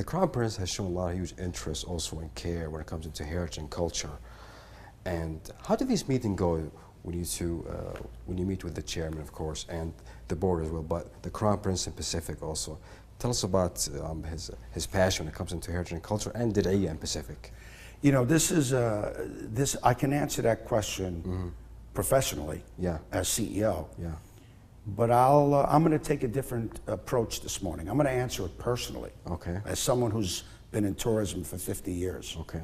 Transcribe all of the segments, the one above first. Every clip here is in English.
Crown Prince has shown a lot of huge interest also and care when it comes into heritage and culture. And how did these meetings go when you meet with the chairman, of course, and the board as well, but the Crown Prince in Pacific also? Tell us about his passion when it comes into heritage and culture and Dir'iyya in Pacific. You know, I can answer that question professionally as CEO. Yeah. But I'm going to take a different approach this morning. I'm going to answer it personally. Okay. As someone who's been in tourism for 50 years. Okay.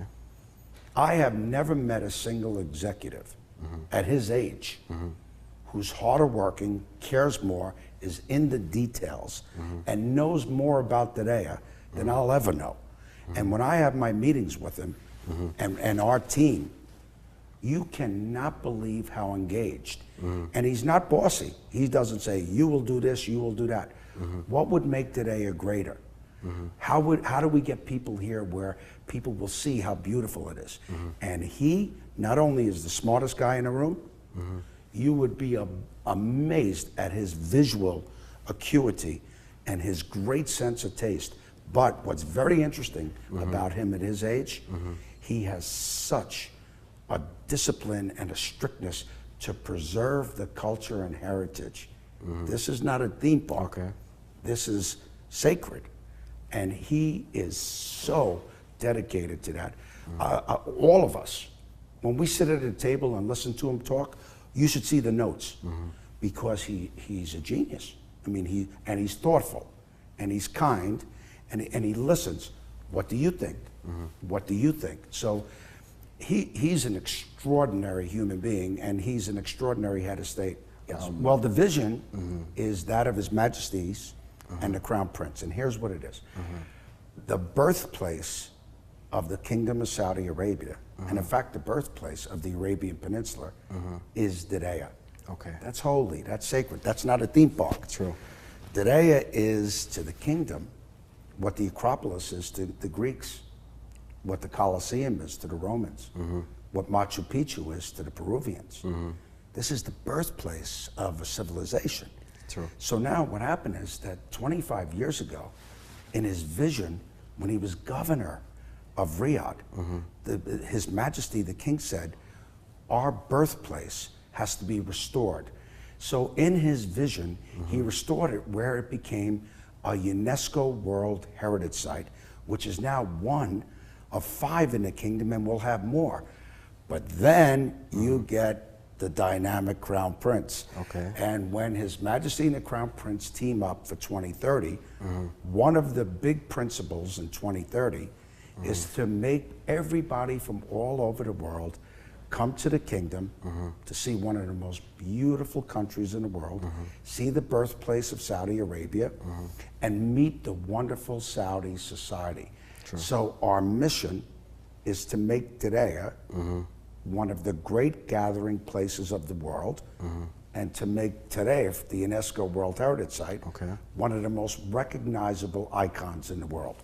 I have never met a single executive at his age who's harder working, cares more, is in the details, and knows more about Dir'iyya than I'll ever know. And when I have my meetings with him and our team, you cannot believe how engaged. And he's not bossy. He doesn't say, you will do this, you will do that. What would make Dir'iyya greater? How do we get people here where people will see how beautiful it is? And he not only is the smartest guy in the room, you would be amazed at his visual acuity and his great sense of taste. But what's very interesting about him at his age, he has such a discipline and a strictness to preserve the culture and heritage. This is not a theme park. Okay. This is sacred. And he is so dedicated to that. All of us, when we sit at a table and listen to him talk, you should see the notes because he's a genius. I mean, he's thoughtful and he's kind and he listens. What do you think? What do you think? So he's an extraordinary human being and he's an extraordinary head of state. Yes. Well, the vision is that of His Majesty's and the Crown Prince, and here's what it is. The birthplace of the Kingdom of Saudi Arabia, and in fact the birthplace of the Arabian Peninsula, is Dir'iyya. Okay. That's holy, that's sacred, that's not a theme park. True. Dir'iyya is to the kingdom what the Acropolis is to the Greeks, what the Colosseum is to the Romans, what Machu Picchu is to the Peruvians. This is the birthplace of a civilization. True. So now what happened is that 25 years ago, in his vision, when he was governor of Riyadh, His Majesty the King said, our birthplace has to be restored. So in his vision, he restored it where it became a UNESCO World Heritage Site, which is now one of 5 in the kingdom and we'll have more. But then you get the dynamic Crown Prince. Okay. And when His Majesty and the Crown Prince team up for 2030, one of the big principles in 2030 is to make everybody from all over the world come to the kingdom to see one of the most beautiful countries in the world, see the birthplace of Saudi Arabia, and meet the wonderful Saudi society. True. So our mission is to make Dir'iyya one of the great gathering places of the world, and to make Dir'iyya, the UNESCO World Heritage Site, one of the most recognizable icons in the world.